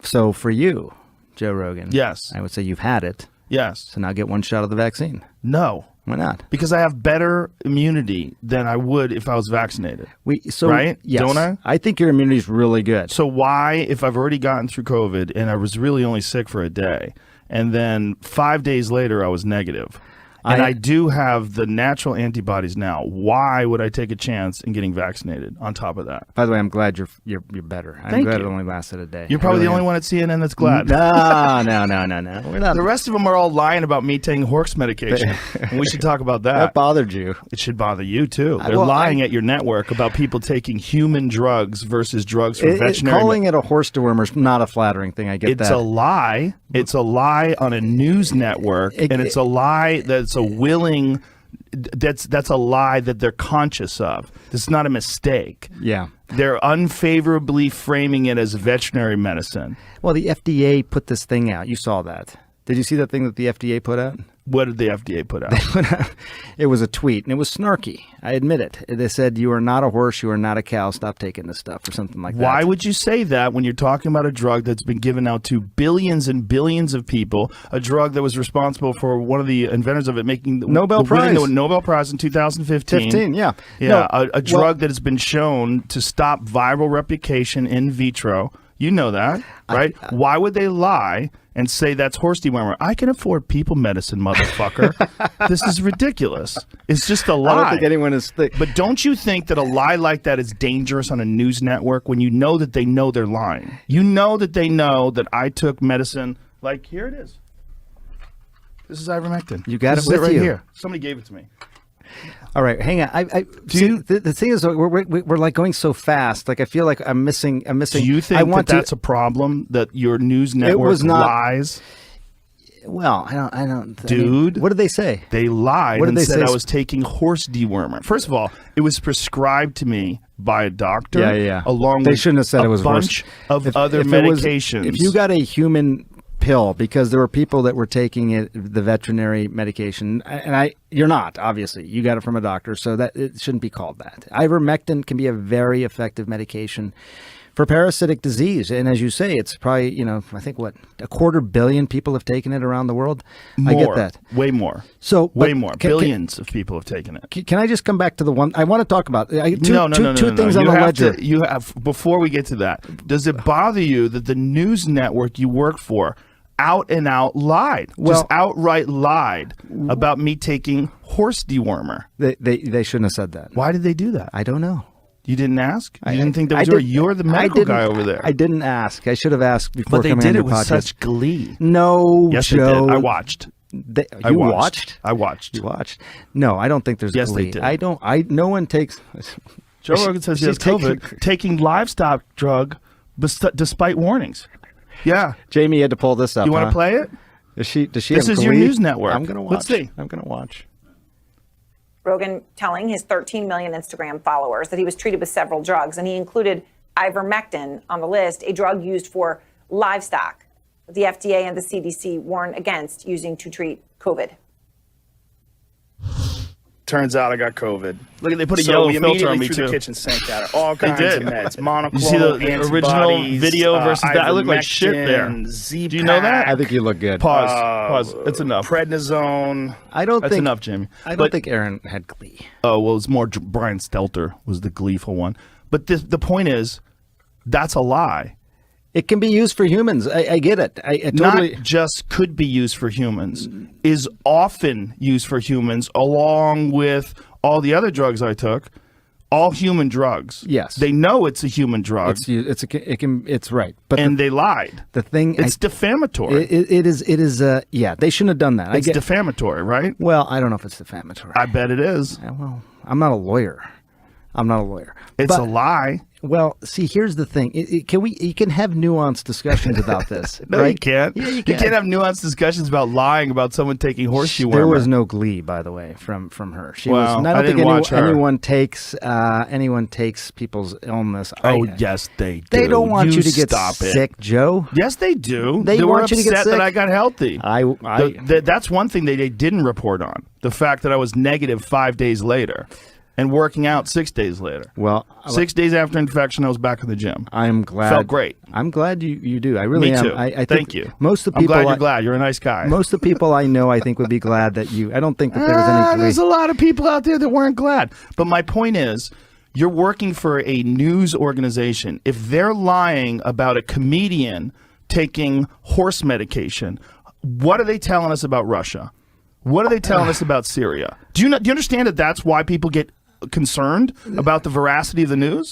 So for you, Joe Rogan. Yes. I would say you've had it. Yes. So now get one shot of the vaccine. No. Why not? Because I have better immunity than I would if I was vaccinated. Right? Yes. Don't I? I think your immunity is really good. So why, if I've already gotten through COVID and I was really only sick for a day, and then 5 days later I was negative, and I do have the natural antibodies now, why would I take a chance in getting vaccinated on top of that? By the way, I'm glad you're better. I'm glad it only lasted a day. You're probably the only one at CNN that's glad. No. We're not. The rest of them are all lying about me taking horse medication. And we should talk about that. That bothered you. It should bother you too. They're lying at your network about people taking human drugs versus drugs for veterinary. Calling it a horse dewormer is not a flattering thing. I get that. It's a lie. It's a lie on a news network, and it's a lie that's a willing. That's a lie that they're conscious of. This is not a mistake. Yeah. They're unfavorably framing it as veterinary medicine. Well, the FDA put this thing out. You saw that. Did you see that thing that the FDA put out? What did the FDA put out? It was a tweet, and it was snarky. I admit it. They said, "You are not a horse. You are not a cow. Stop taking this stuff," or something like that. Why would you say that when you're talking about a drug that's been given out to billions and billions of people, a drug that was responsible for one of the inventors of it making the Nobel Prize in 2015? Yeah. Yeah, a drug that has been shown to stop viral replication in vitro. You know that, right? Why would they lie and say that's horse dewormer? I can afford people medicine, motherfucker. This is ridiculous. It's just a lie. I don't think anyone is. But don't you think that a lie like that is dangerous on a news network when you know that they know they're lying? You know that they know that I took medicine. Like, here it is. This is ivermectin. You got this it with right you. Here. Somebody gave it to me. All right, hang on. The thing is, we're like going so fast. Like I feel like I'm missing. Do you think that's a problem that your news network lies? Well, I don't. Dude, what did they say? They lied and said I was taking horse dewormer. First of all, it was prescribed to me by a doctor. Yeah. Along they with shouldn't have said a it was bunch of other medications. If you got a human pill, because there were people that were taking the veterinary medication, and you're not, obviously. You got it from a doctor, so that it shouldn't be called that. Ivermectin can be a very effective medication for parasitic disease, and as you say, it's probably, I think what, 250 million people have taken it around the world. More, I get that. Way more. So way more. Billions of people have taken it. Can I just come back to the one I want to talk about? Two things on the ledger. You have, before we get to that, does it bother you that the news network you work for out and out lied, just outright lied about me taking horse dewormer? They shouldn't have said that. Why did they do that? I don't know. You didn't ask? You didn't think that was you're the medical guy over there. I didn't ask. I should have asked before coming on your podcast. But they did it with such glee. No, yes, Joe. They did. I watched. You watched? I watched. You watched? No, I don't think there's glee. They did. No one takes... Joe Rogan says he has COVID, taking livestock drug despite warnings. Yeah. Jamie had to pull this up. You want to play it? Does she This is your news network. I'm going to watch. Let's see. I'm going to watch. Rogan telling his 13 million Instagram followers that he was treated with several drugs, and he included ivermectin on the list, a drug used for livestock. The FDA and the CDC warn against using to treat COVID. Turns out I got COVID. Look at they put a yellow filter on me too. The kitchen sink out of all kinds of meds. Monoclonal, you see the original video versus that? I look like shit there. Z-Pack, do you know that? I think you look good. Pause. It's enough. Prednisone. That's enough, Jamie. I don't think Aaron had glee. Oh well, it's more Brian Stelter was the gleeful one. But the point is, that's a lie. It can be used for humans. I get it. I totally... Not just could be used for humans, is often used for humans, along with all the other drugs I took, all human drugs. Yes, they know it's a human drug. It's right, but they lied. The thing, it's defamatory. It is. Yeah, they shouldn't have done that. It's defamatory, right? Well, I don't know if it's defamatory. I bet it is. Well, I'm not a lawyer. It's a lie. Well, see, here's the thing. You can have nuanced discussions about this. No, right? you can't. Yeah, you can't have nuanced discussions about lying about someone taking horse dewormer. There was no glee, by the way, from her. She well, was. I don't think anyone takes people's illness. Yes, they do. They don't want you to get sick, Joe. Yes, they do. They were want you to get sick. that I got healthy. That's one thing they didn't report on. The fact that I was negative 5 days later. and working out 6 days later. Well, 6 days after infection, I was back in the gym. I'm glad. Felt great. I'm glad you do. I really Me am. too. I think Thank you. Most of the I'm people glad you're glad. You're a nice guy. Most of the people I know, I think, would be glad that you. I don't think that there was any. There's a lot of people out there that weren't glad. But my point is, you're working for a news organization. If they're lying about a comedian taking horse medication, what are they telling us about Russia? What are they telling us about Syria? Do you understand that that's why people get concerned about the veracity of the news?